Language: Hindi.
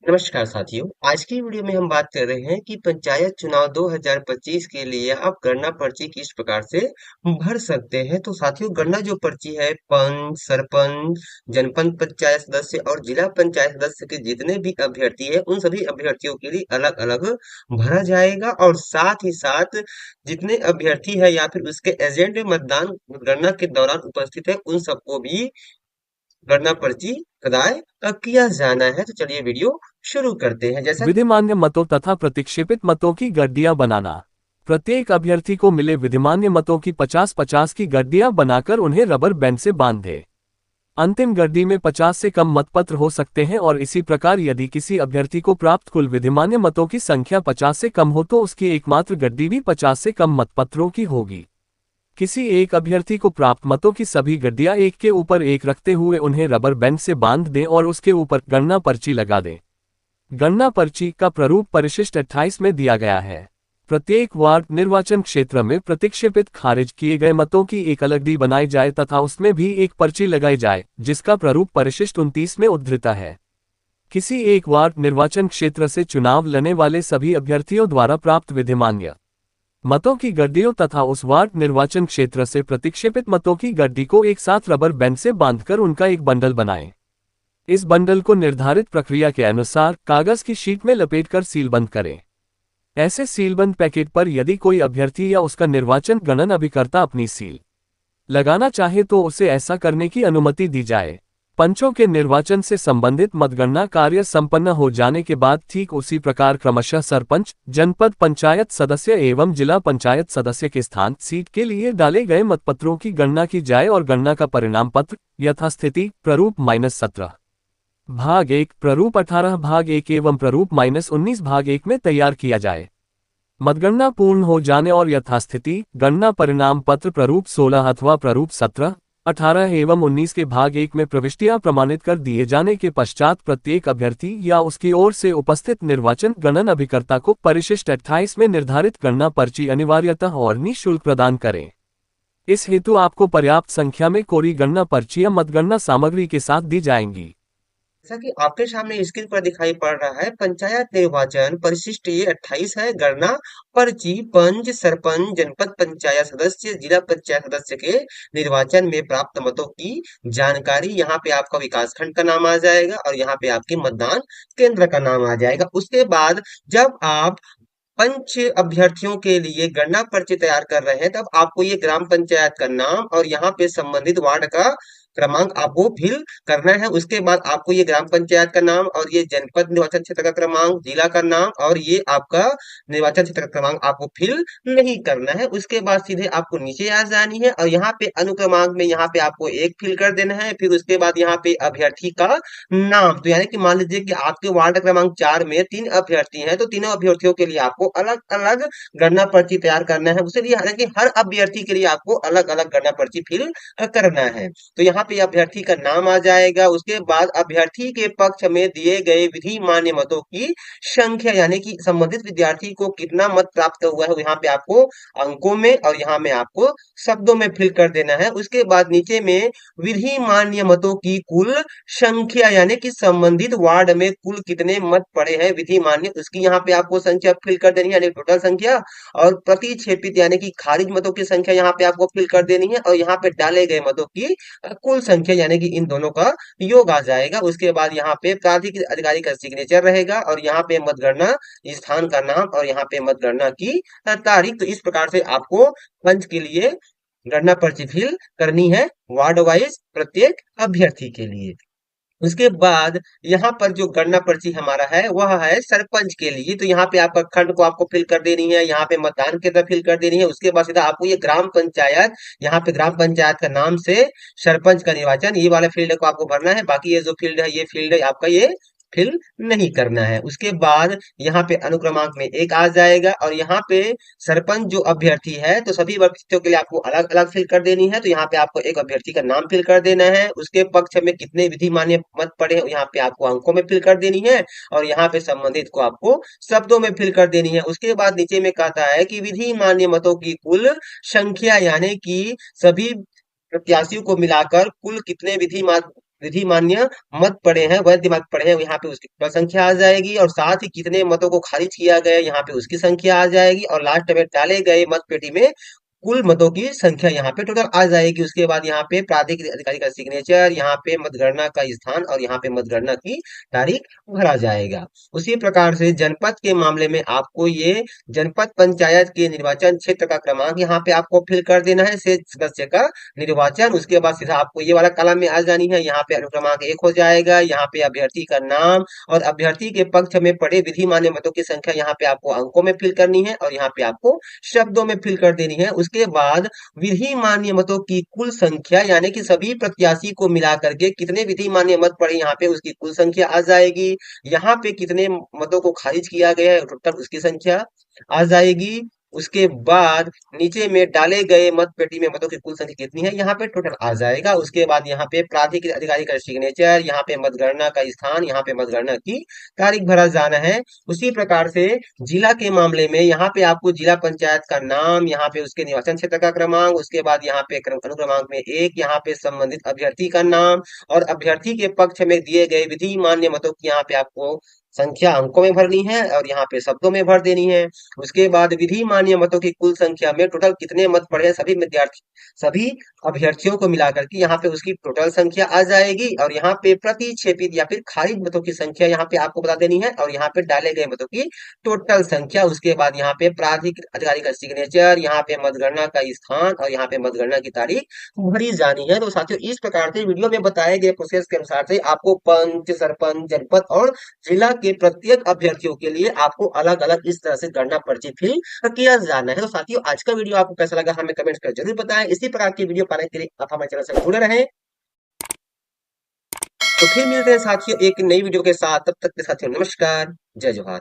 नमस्कार साथियों। आज की वीडियो में हम बात कर रहे हैं कि पंचायत चुनाव 2025 के लिए आप गणना पर्ची किस प्रकार से भर सकते हैं। तो साथियों, गणना जो पर्ची है पंच, सरपंच, जनपद पंचायत सदस्य और जिला पंचायत सदस्य के जितने भी अभ्यर्थी है उन सभी अभ्यर्थियों के लिए अलग अलग भरा जाएगा। और साथ ही साथ जितने अभ्यर्थी है या फिर उसके एजेंट मतदान गणना के दौरान उपस्थित है उन सबको भी गणना पर्ची प्रदाय किया जाना है। तो चलिए वीडियो शुरू करते हैं। जैसा विधिमान्य मतों तथा प्रतिक्षेपित मतों की गड्डियां बनाना। प्रत्येक अभ्यर्थी को मिले विधिमान्य मतों की 50-50 की गड्डियां बनाकर उन्हें रबर बैंड से बांध दें। अंतिम गड्डी में 50 से कम मतपत्र हो सकते हैं और इसी प्रकार यदि किसी अभ्यर्थी को प्राप्त कुल विधिमान्य मतों की संख्या 50 से कम हो तो उसकी एकमात्र गड्डी भी 50 से कम मतपत्रों की होगी। किसी एक अभ्यर्थी को प्राप्त मतों की सभी गड्डियां एक के ऊपर एक रखते हुए उन्हें रबर बैंड से बांध दें और उसके ऊपर गणना पर्ची लगा दें। गणना पर्ची का प्रारूप परिशिष्ट 28 में दिया गया है। प्रत्येक वार्ड निर्वाचन क्षेत्र में प्रतिक्षेपित खारिज किए गए मतों की एक अलग डी बनाई जाए तथा उसमें भी एक पर्ची लगाई जाए जिसका प्रारूप परिशिष्ट 29 में उद्धृत है। किसी एक वार्ड निर्वाचन क्षेत्र से चुनाव लड़ने वाले सभी अभ्यर्थियों द्वारा प्राप्त विधिमान्य मतों की गड्डियों तथा उस वार्ड निर्वाचन क्षेत्र से प्रतिक्षेपित मतों की गड्डी को एक साथ रबर बैंड से बांधकर उनका एक बंडल बनाएं। इस बंडल को निर्धारित प्रक्रिया के अनुसार कागज की शीट में लपेटकर सीलबंद करें। ऐसे सीलबंद पैकेट पर यदि कोई अभ्यर्थी या उसका निर्वाचन गणन अभिकर्ता अपनी सील लगाना चाहे तो उसे ऐसा करने की अनुमति दी जाए। पंचों के निर्वाचन से संबंधित मतगणना कार्य संपन्न हो जाने के बाद ठीक उसी प्रकार क्रमशः सरपंच, जनपद पंचायत सदस्य एवं जिला पंचायत सदस्य के स्थान सीट के लिए डाले गए मतपत्रों की गणना की जाए और गणना का परिणाम पत्र यथास्थिति प्रारूप -17 भाग 1, प्रारूप 18 भाग 1 एवं प्रारूप -19 भाग 1 में तैयार किया जाए। मतगणना पूर्ण हो जाने और यथास्थिति गणना परिणाम पत्र प्रारूप 16 अथवा प्रारूप 17, 18 एवं 19 के भाग 1 में प्रविष्टियां प्रमाणित कर दिए जाने के पश्चात प्रत्येक अभ्यर्थी या उसकी ओर से उपस्थित निर्वाचन गणन अभिकर्ता को परिशिष्ट 28 में निर्धारित गणना पर्ची अनिवार्यतः और निःशुल्क प्रदान करें। इस हेतु आपको पर्याप्त संख्या में कोरी गणना पर्चियां मतगणना सामग्री के साथ दी जाएंगी। जैसा कि आपके सामने स्क्रीन पर दिखाई पड़ रहा है, पंचायत निर्वाचन परिशिष्ट ये 28 है। गणना पर्ची पंच, सरपंच, जनपद पंचायत सदस्य, जिला पंचायत सदस्य के निर्वाचन में प्राप्त मतों की जानकारी। यहाँ पे आपका विकासखंड का नाम आ जाएगा और यहाँ पे आपके मतदान केंद्र का नाम आ जाएगा। उसके बाद जब आप पंच अभ्यर्थियों के लिए गणना पर्ची तैयार कर रहे हैं तब आपको ये ग्राम पंचायत का नाम और यहाँ पे संबंधित वार्ड का क्रमांक आपको फिल करना है। उसके बाद आपको ये ग्राम पंचायत का नाम और ये जनपद निर्वाचन क्षेत्र का क्रमांक, जिला का नाम और ये आपका निर्वाचन क्षेत्र का क्रमांक आपको फिल नहीं करना है। उसके बाद सीधे आपको नीचे आ जानी है और यहाँ पे अनुक्रमांक में यहाँ पे आपको एक फिल कर देना है। फिर उसके बाद यहाँ पे अभ्यर्थी का नाम, तो यानी कि मान लीजिए कि आपके वार्ड क्रमांक 4 में 3 अभ्यर्थी हैं तो तीनों अभ्यर्थियों के लिए आपको अलग अलग गणना पर्ची तैयार करना है। उसे लिए हालांकि हर अभ्यर्थी के लिए आपको अलग अलग गणना पर्ची फिल करना है। तो यहाँ पे अभ्यर्थी का नाम आ जाएगा। उसके बाद अभ्यर्थी के पक्ष में दिए गए विधि मान्य मतों की संख्या, यानी कि संबंधित विद्यार्थी को कितना मत प्राप्त हुआ है यहाँ पे आपको अंकों में और यहाँ में आपको शब्दों में फिल कर देना है। उसके बाद नीचे में विधि मान्य मतों की कुल संख्या, यानी कि संबंधित वार्ड में कुल कितने मत पड़े हैं विधि मान्य, उसकी यहाँ पे आपको संख्या फिल कर देनी है, यानी टोटल संख्या। और प्रतिक्षेपित यानी कि खारिज मतों की संख्या यहाँ पे आपको फिल कर देनी है और यहाँ पे डाले गए मतों की कुल संख्या, यानी कि इन दोनों का योग आ जाएगा। उसके बाद यहाँ पे प्राधिकृत अधिकारी का सिग्नेचर रहेगा और यहाँ पे मतगणना स्थान का नाम और यहाँ पे मतगणना की तारीख। तो इस प्रकार से आपको पंच के लिए गणना पर्ची फिल करनी है वार्ड वाइज प्रत्येक अभ्यर्थी के लिए। उसके बाद यहाँ पर जो गणना पर्ची हमारा है वह है सरपंच के लिए। तो यहाँ पे आपका खंड को आपको फिल कर देनी है, यहाँ पे मतदान केंद्र फिल कर देनी है। उसके बाद सीधा आपको ये ग्राम पंचायत, यहाँ पे ग्राम पंचायत का नाम से सरपंच का निर्वाचन, ये वाला फील्ड को आपको भरना है। बाकी ये जो फील्ड है ये फील्ड है आपका, ये फिल नहीं करना है। उसके बाद यहाँ पे अनुक्रमांक में एक आ जाएगा और यहाँ पे सरपंच जो अभ्यर्थी है तो सभी अभ्यर्थियों के लिए आपको अलग अलग फिल कर देनी है। तो यहाँ पे आपको एक अभ्यर्थी का नाम फिल कर देना है, उसके पक्ष में कितने विधि मान्य मत पड़े हैं यहाँ पे आपको अंकों में फिल कर देनी है और यहाँ पे संबंधित को आपको शब्दों में फिल कर देनी है। उसके बाद नीचे में कहता है कि विधि मान्य मतों की कुल संख्या, यानी कि सभी प्रत्याशियों को मिलाकर कुल कितने विधि मान्य मत पड़े हैं, वैध मत पड़े हैं, यहाँ पे उसकी टोटल संख्या आ जाएगी, और साथ ही कितने मतों को खारिज किया गया यहाँ पे उसकी संख्या आ जाएगी, और लास्ट में डाले गए मत पेटी में कुल मतों की संख्या यहाँ पे टोटल आ जाएगी। उसके बाद यहाँ पे प्राधिकृत अधिकारी का सिग्नेचर, यहाँ पे मतगणना का स्थान और यहाँ पे मतगणना की तारीख भरा जाएगा। उसी प्रकार से जनपद के मामले में आपको ये जनपद पंचायत के निर्वाचन क्षेत्र का क्रमांक यहाँ पे आपको फिल कर देना है, से सदस्य का निर्वाचन। उसके बाद सीधा आपको ये वाला कॉलम में आ जानी है, यहाँ पे अनुक्रमांक 1 हो जाएगा, यहाँ पे अभ्यर्थी का नाम और अभ्यर्थी के पक्ष में पड़े विधि मान्य मतों की संख्या यहाँ पे आपको अंकों में फिल करनी है, और यहाँ पे आपको शब्दों में फिल कर देनी है। उसके बाद विधि मान्य मतों की कुल संख्या, यानी कि सभी प्रत्याशी को मिला करके कितने विधि मान्य मत पड़े यहाँ पे उसकी कुल संख्या आ जाएगी। यहाँ पे कितने मतों को खारिज किया गया है टोटल उसकी संख्या आ जाएगी। उसके बाद नीचे में डाले गए मत पेटी में मतों की कुल संख्या कितनी है यहाँ पे टोटल आ जाएगा। उसके बाद यहाँ पे प्राधिकृत अधिकारी का सिग्नेचर, यहाँ पे मतगणना का स्थान, यहाँ पे मतगणना की तारीख भरा जाना है। उसी प्रकार से जिला के मामले में यहाँ पे आपको जिला पंचायत का नाम, यहाँ पे उसके निर्वाचन क्षेत्र का क्रमांक, उसके बाद यहाँ पे अनुक्रमांक में 1, यहाँ पे संबंधित अभ्यर्थी का नाम और अभ्यर्थी के पक्ष में दिए गए विधि मान्य मतों की यहाँ पे आपको संख्या अंकों में भरनी है और यहाँ पे शब्दों में भर देनी है। उसके बाद विधि मान्य मतों की कुल संख्या में टोटल कितने मत पड़े हैं सभी अभ्यर्थियों को मिलाकर के यहाँ पे उसकी टोटल संख्या आ जाएगी, और यहाँ पे प्रतिक्षेपित या फिर खारिज मतों की संख्या यहाँ पे आपको बता देनी है, और यहाँ पे डाले गए मतों की टोटल संख्या। उसके बाद यहाँ पे प्राधिकृत अधिकारी का सिग्नेचर, यहाँ पे मतगणना का स्थान और यहाँ पे मतगणना की तारीख भरी जानी है। तो साथियों, इस प्रकार से वीडियो में बताए गए प्रोसेस के अनुसार से आपको पंच, सरपंच, जनपद और जिला के प्रत्येक अभ्यर्थियों के लिए आपको अलग अलग इस तरह से गणना पर्ची फिल किया जाना है। तो साथियों, आज का वीडियो आपको कैसा लगा हमें कमेंट कर जरूर बताएं। इसी प्रकार की वीडियो पाने के लिए आप हमारे चैनल से जुड़े रहें। तो फिर मिलते हैं साथियों एक नई वीडियो के साथ, तब तक के साथियों नमस्कार, जय जोहार।